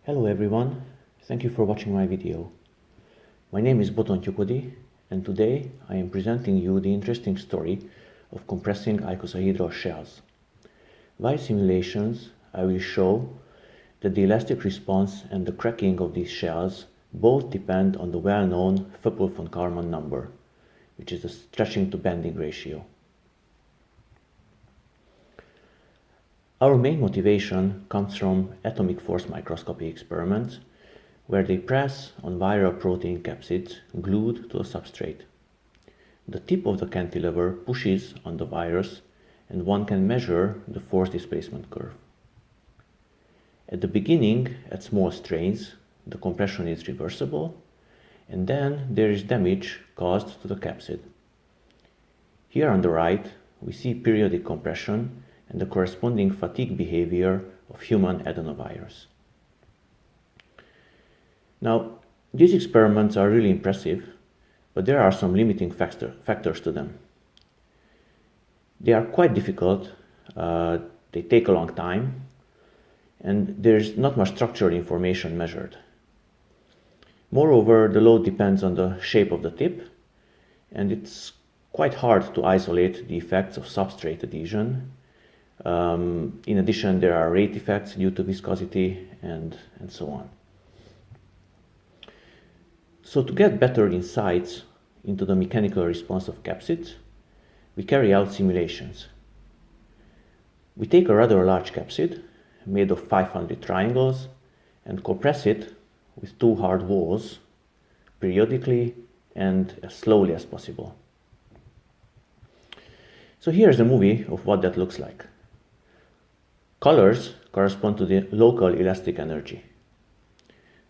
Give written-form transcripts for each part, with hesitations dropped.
Hello everyone, thank you for watching my video. My name is Boton Tyukodi and today I am presenting you the interesting story of compressing icosahedral shells. Via simulations I will show that the elastic response and the cracking of these shells both depend on the well-known Foppel-von Karman number, which is the stretching to bending ratio. Our main motivation comes from atomic force microscopy experiments where they press on viral protein capsids glued to a substrate. The tip of the cantilever pushes on the virus and one can measure the force displacement curve. At the beginning, at small strains, the compression is reversible and then there is damage caused to the capsid. Here on the right, we see periodic compression and the corresponding fatigue behavior of human adenovirus. Now, these experiments are really impressive, but there are some limiting factors to them. They are quite difficult, they take a long time, and there's not much structural information measured. Moreover, the load depends on the shape of the tip, and it's quite hard to isolate the effects of substrate adhesion. In addition, there are rate effects due to viscosity and so on. So to get better insights into the mechanical response of capsids, we carry out simulations. We take a rather large capsid made of 500 triangles and compress it with two hard walls periodically and as slowly as possible. So here's a movie of what that looks like. Colors correspond to the local elastic energy.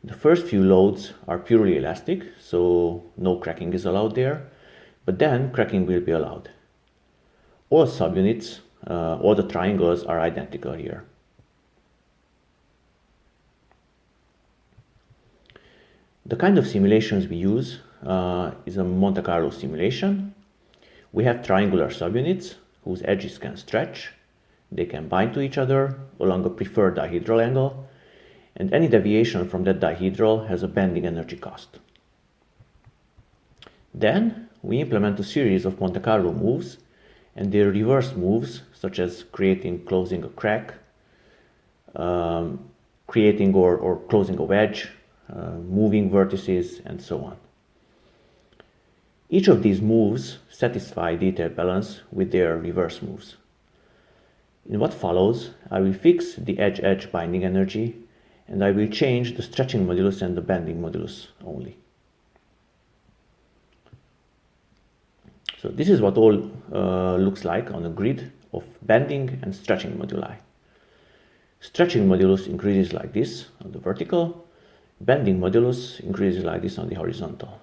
The first few loads are purely elastic, so no cracking is allowed there, but then cracking will be allowed. All subunits, all the triangles are identical here. The kind of simulations we use is a Monte Carlo simulation. We have triangular subunits whose edges can stretch. They can bind to each other along a preferred dihedral angle, and any deviation from that dihedral has a bending energy cost. Then we implement a series of Monte Carlo moves and their reverse moves, such as closing a crack, creating or closing a wedge, moving vertices, and so on. Each of these moves satisfy detailed balance with their reverse moves. In what follows, I will fix the edge-edge binding energy and I will change the stretching modulus and the bending modulus only. So this is what all looks like on a grid of bending and stretching moduli. Stretching modulus increases like this on the vertical, bending modulus increases like this on the horizontal.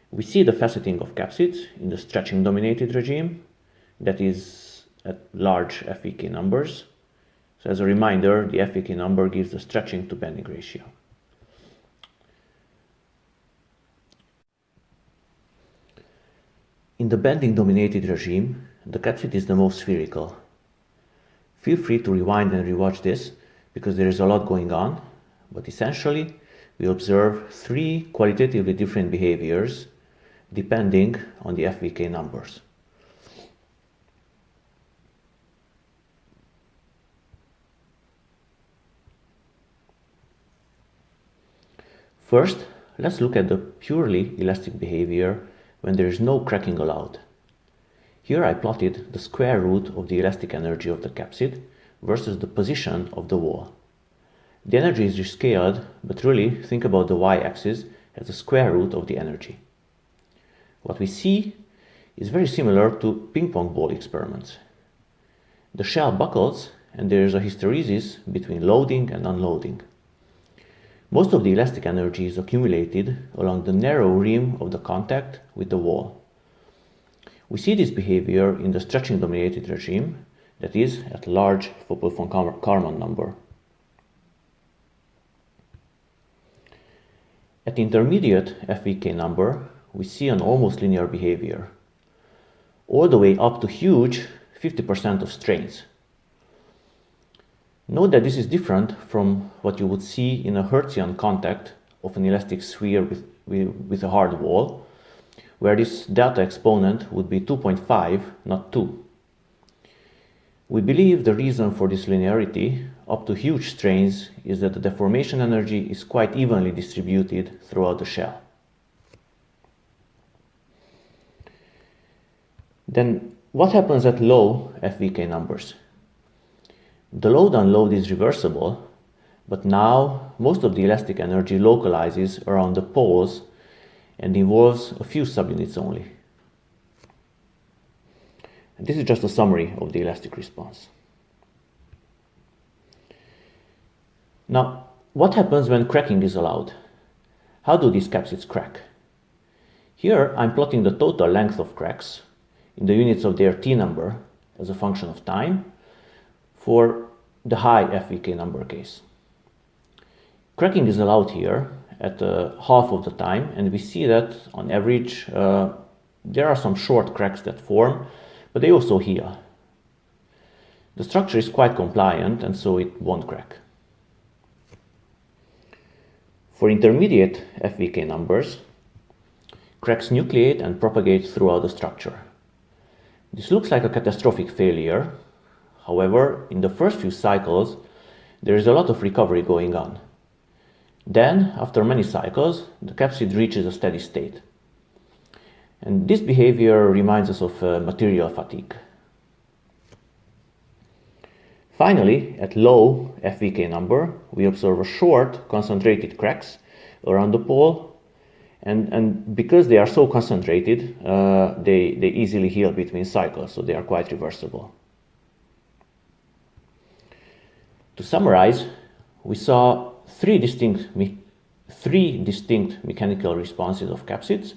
We see the faceting of capsids in the stretching dominated regime, that is at large FVK numbers. So as a reminder, the FVK number gives the stretching to bending ratio. In the bending dominated regime, the capsid is the most spherical. Feel free to rewind and rewatch this because there is a lot going on, but essentially we observe three qualitatively different behaviors depending on the FVK numbers. First, let's look at the purely elastic behavior when there is no cracking allowed. Here I plotted the square root of the elastic energy of the capsid versus the position of the wall. The energy is rescaled, but really think about the y-axis as the square root of the energy. What we see is very similar to ping-pong ball experiments. The shell buckles and there is a hysteresis between loading and unloading. Most of the elastic energy is accumulated along the narrow rim of the contact with the wall. We see this behavior in the stretching dominated regime, that is at large Foppel-von Karman number. At intermediate FVK number, we see an almost linear behavior, all the way up to huge 50% of strains. Note that this is different from what you would see in a Hertzian contact of an elastic sphere with a hard wall, where this delta exponent would be 2.5, not 2. We believe the reason for this linearity up to huge strains is that the deformation energy is quite evenly distributed throughout the shell. Then what happens at low FVK numbers? The load-unload is reversible, but now most of the elastic energy localizes around the poles and involves a few subunits only. And this is just a summary of the elastic response. Now, what happens when cracking is allowed? How do these capsids crack? Here I'm plotting the total length of cracks in the units of their T number as a function of time for the high FVK number case. Cracking is allowed here at half of the time, and we see that on average there are some short cracks that form, but they also heal. The structure is quite compliant, and so it won't crack. For intermediate FVK numbers, cracks nucleate and propagate throughout the structure. This looks like a catastrophic failure. However, in the first few cycles, there is a lot of recovery going on. Then, after many cycles, the capsid reaches a steady state. And this behavior reminds us of material fatigue. Finally, at low FVK number, we observe a short, concentrated cracks around the pole, and because they are so concentrated, they easily heal between cycles, so they are quite reversible. To summarize, we saw three distinct mechanical responses of capsids,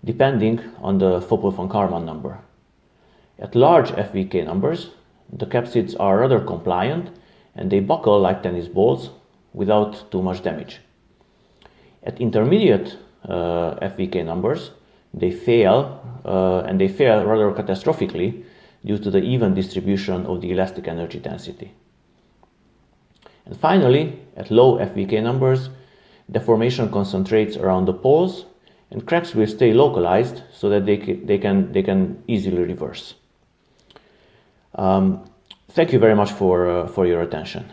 depending on the Foppel-von Karman number. At large FVK numbers, the capsids are rather compliant and they buckle like tennis balls without too much damage. At intermediate FVK numbers, they fail, and they fail rather catastrophically due to the even distribution of the elastic energy density. And finally, at low FVK numbers, deformation concentrates around the poles, and cracks will stay localized so that they can easily reverse. Thank you very much for your attention.